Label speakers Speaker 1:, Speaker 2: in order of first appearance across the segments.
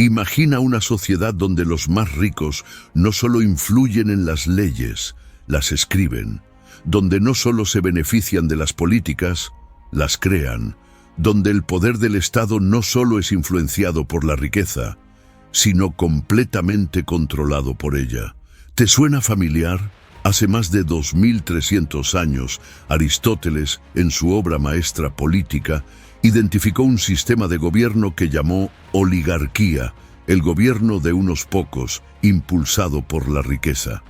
Speaker 1: Imagina una sociedad donde los más ricos no solo influyen en las leyes, las escriben, donde no solo se benefician de las políticas, las crean, donde el poder del Estado no solo es influenciado por la riqueza, sino completamente controlado por ella. ¿Te suena familiar? Hace más de 2300 años, Aristóteles, en su obra maestra Política, identificó un sistema de gobierno que llamó oligarquía, el gobierno de unos pocos, impulsado por la riqueza.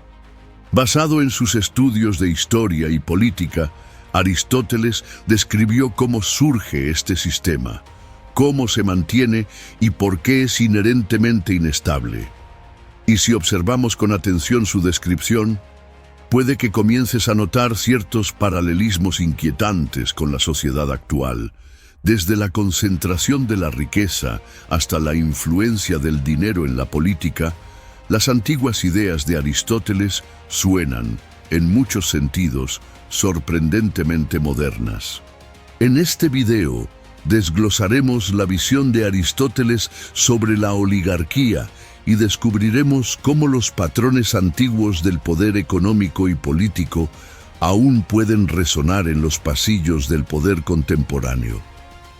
Speaker 1: Basado en sus estudios de historia y política, Aristóteles describió cómo surge este sistema, cómo se mantiene y por qué es inherentemente inestable. Y si observamos con atención su descripción, puede que comiences a notar ciertos paralelismos inquietantes con la sociedad actual, desde la concentración de la riqueza hasta la influencia del dinero en la política. Las antiguas ideas de Aristóteles suenan, en muchos sentidos, sorprendentemente modernas. En este video, desglosaremos la visión de Aristóteles sobre la oligarquía y descubriremos cómo los patrones antiguos del poder económico y político aún pueden resonar en los pasillos del poder contemporáneo.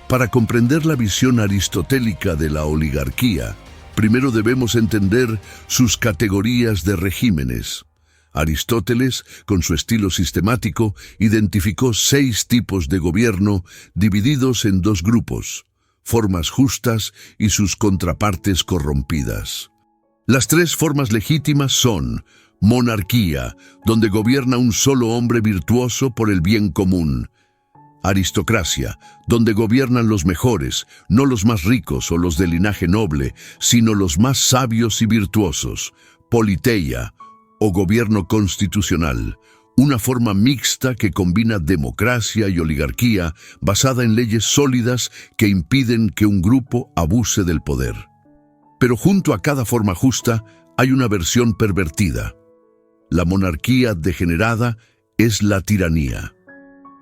Speaker 1: Para comprender la visión aristotélica de la oligarquía, primero debemos entender sus categorías de regímenes. Aristóteles, con su estilo sistemático, identificó 6 tipos de gobierno divididos en 2 grupos: formas justas y sus contrapartes corrompidas. Las 3 formas legítimas son monarquía, donde gobierna un solo hombre virtuoso por el bien común; aristocracia, donde gobiernan los mejores, no los más ricos o los de linaje noble, sino los más sabios y virtuosos; politeia, o gobierno constitucional, una forma mixta que combina democracia y oligarquía basada en leyes sólidas que impiden que un grupo abuse del poder. Pero junto a cada forma justa hay una versión pervertida. La monarquía degenerada es la tiranía.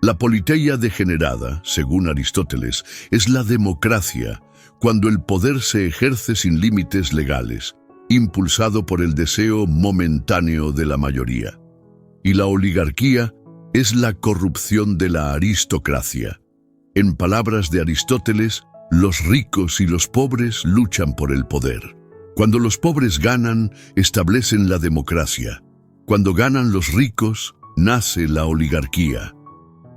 Speaker 1: La politeia degenerada, según Aristóteles, es la democracia, cuando el poder se ejerce sin límites legales, impulsado por el deseo momentáneo de la mayoría. Y la oligarquía es la corrupción de la aristocracia. En palabras de Aristóteles, los ricos y los pobres luchan por el poder. Cuando los pobres ganan, establecen la democracia. Cuando ganan los ricos, nace la oligarquía.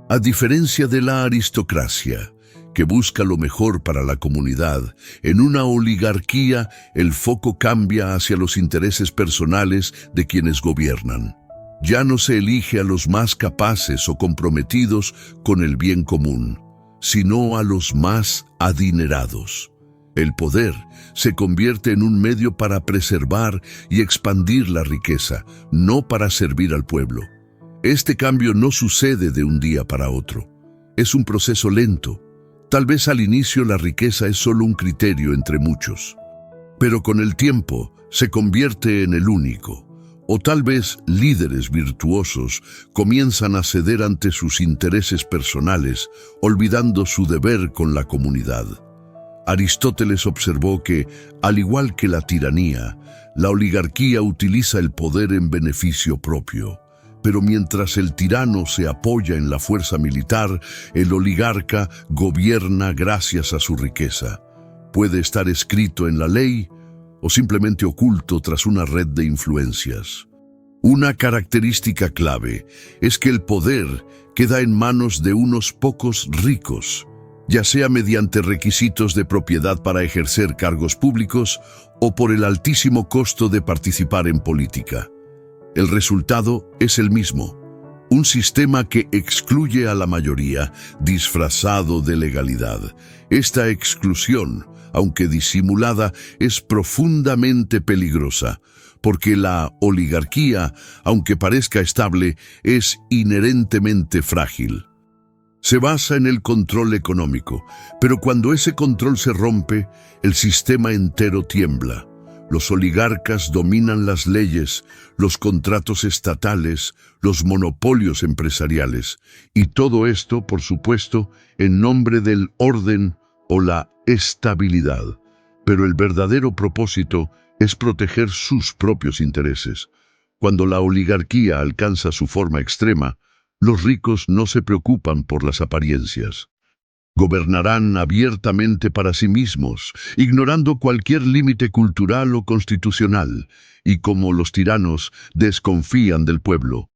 Speaker 1: A diferencia de la aristocracia, que busca lo mejor para la comunidad, en una oligarquía el foco cambia hacia los intereses personales de quienes gobiernan. Ya no se elige a los más capaces o comprometidos con el bien común, sino a los más adinerados. El poder se convierte en un medio para preservar y expandir la riqueza, no para servir al pueblo. Este cambio no sucede de un día para otro. Es un proceso lento. Tal vez al inicio la riqueza es solo un criterio entre muchos, pero con el tiempo se convierte en el único. O tal vez líderes virtuosos comienzan a ceder ante sus intereses personales, olvidando su deber con la comunidad. Aristóteles observó que, al igual que la tiranía, la oligarquía utiliza el poder en beneficio propio. Pero mientras el tirano se apoya en la fuerza militar, el oligarca gobierna gracias a su riqueza. Puede estar escrito en la ley o simplemente oculto tras una red de influencias. Una característica clave es que el poder queda en manos de unos pocos ricos, ya sea mediante requisitos de propiedad para ejercer cargos públicos o por el altísimo costo de participar en política. El resultado es el mismo: un sistema que excluye a la mayoría, disfrazado de legalidad. Esta exclusión, aunque disimulada, es profundamente peligrosa, porque la oligarquía, aunque parezca estable, es inherentemente frágil. Se basa en el control económico, pero cuando ese control se rompe, el sistema entero tiembla. Los oligarcas dominan las leyes, los contratos estatales, los monopolios empresariales, y todo esto, por supuesto, en nombre del orden o la estabilidad. Pero el verdadero propósito es proteger sus propios intereses. Cuando la oligarquía alcanza su forma extrema, los ricos no se preocupan por las apariencias. Gobernarán abiertamente para sí mismos, ignorando cualquier límite cultural o constitucional, y como los tiranos desconfían del pueblo,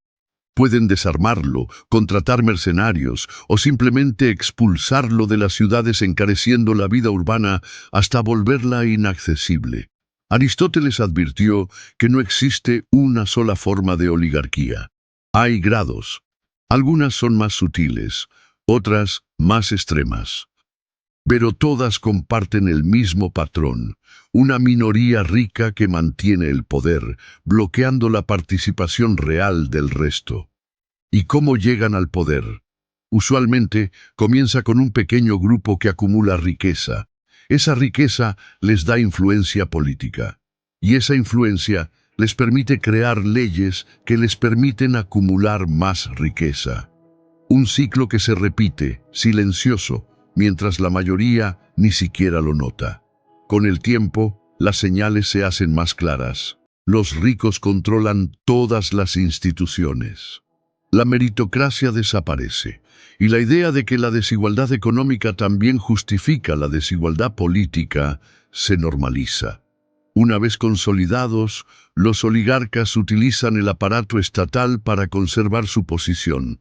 Speaker 1: pueden desarmarlo, contratar mercenarios o simplemente expulsarlo de las ciudades encareciendo la vida urbana hasta volverla inaccesible. Aristóteles advirtió que no existe una sola forma de oligarquía. Hay grados. Algunas son más sutiles, otras más extremas. Pero todas comparten el mismo patrón, una minoría rica que mantiene el poder, bloqueando la participación real del resto. ¿Y cómo llegan al poder? Usualmente comienza con un pequeño grupo que acumula riqueza. Esa riqueza les da influencia política, y esa influencia les permite crear leyes que les permiten acumular más riqueza. Un ciclo que se repite, silencioso, mientras la mayoría ni siquiera lo nota. Con el tiempo, las señales se hacen más claras. Los ricos controlan todas las instituciones. La meritocracia desaparece, y la idea de que la desigualdad económica también justifica la desigualdad política se normaliza. Una vez consolidados, los oligarcas utilizan el aparato estatal para conservar su posición.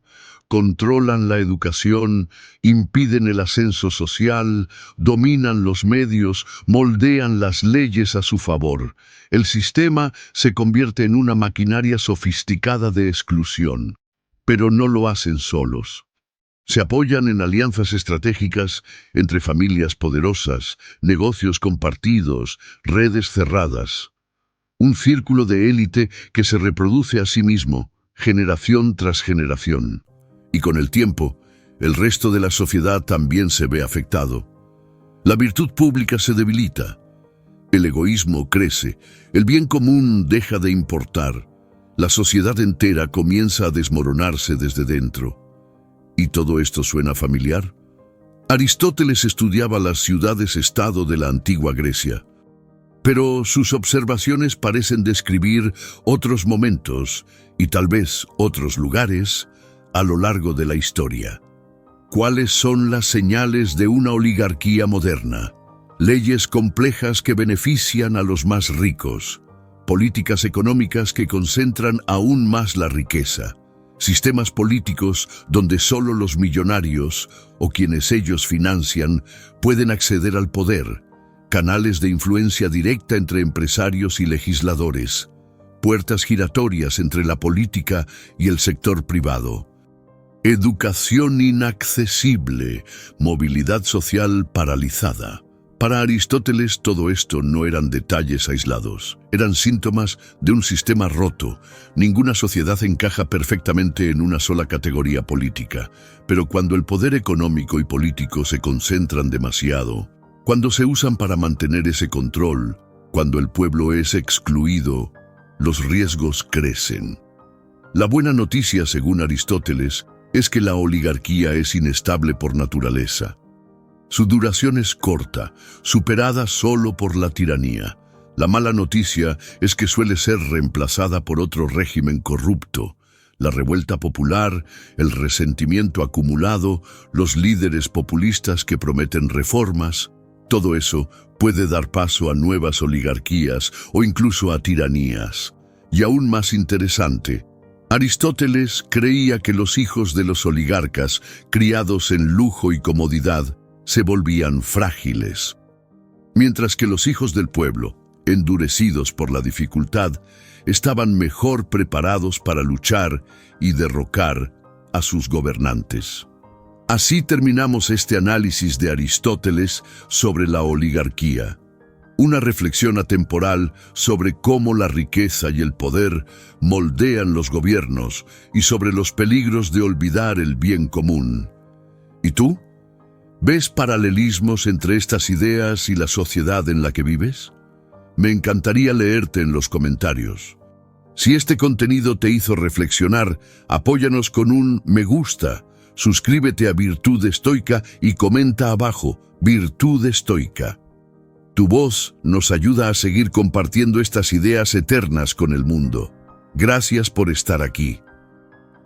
Speaker 1: Controlan la educación, impiden el ascenso social, dominan los medios, moldean las leyes a su favor. El sistema se convierte en una maquinaria sofisticada de exclusión. Pero no lo hacen solos. Se apoyan en alianzas estratégicas entre familias poderosas, negocios compartidos, redes cerradas. Un círculo de élite que se reproduce a sí mismo, generación tras generación. Y con el tiempo, el resto de la sociedad también se ve afectado. La virtud pública se debilita. El egoísmo crece. El bien común deja de importar. La sociedad entera comienza a desmoronarse desde dentro. ¿Y todo esto suena familiar? Aristóteles estudiaba las ciudades-estado de la antigua Grecia, pero sus observaciones parecen describir otros momentos y tal vez otros lugares a lo largo de la historia. ¿Cuáles son las señales de una oligarquía moderna? Leyes complejas que benefician a los más ricos, políticas económicas que concentran aún más la riqueza, sistemas políticos donde solo los millonarios o quienes ellos financian pueden acceder al poder, canales de influencia directa entre empresarios y legisladores, puertas giratorias entre la política y el sector privado, educación inaccesible, movilidad social paralizada. Para Aristóteles todo esto no eran detalles aislados, eran síntomas de un sistema roto. Ninguna sociedad encaja perfectamente en una sola categoría política, pero cuando el poder económico y político se concentran demasiado, cuando se usan para mantener ese control, cuando el pueblo es excluido, los riesgos crecen. La buena noticia, según Aristóteles, es que la oligarquía es inestable por naturaleza. Su duración es corta, superada solo por la tiranía. La mala noticia es que suele ser reemplazada por otro régimen corrupto. La revuelta popular, el resentimiento acumulado, los líderes populistas que prometen reformas, todo eso puede dar paso a nuevas oligarquías o incluso a tiranías. Y aún más interesante, Aristóteles creía que los hijos de los oligarcas, criados en lujo y comodidad, se volvían frágiles, mientras que los hijos del pueblo, endurecidos por la dificultad, estaban mejor preparados para luchar y derrocar a sus gobernantes. Así terminamos este análisis de Aristóteles sobre la oligarquía, una reflexión atemporal sobre cómo la riqueza y el poder moldean los gobiernos y sobre los peligros de olvidar el bien común. ¿Y tú? ¿Ves paralelismos entre estas ideas y la sociedad en la que vives? Me encantaría leerte en los comentarios. Si este contenido te hizo reflexionar, apóyanos con un me gusta, suscríbete a Virtud Estoica y comenta abajo, Virtud Estoica. Tu voz nos ayuda a seguir compartiendo estas ideas eternas con el mundo. Gracias por estar aquí.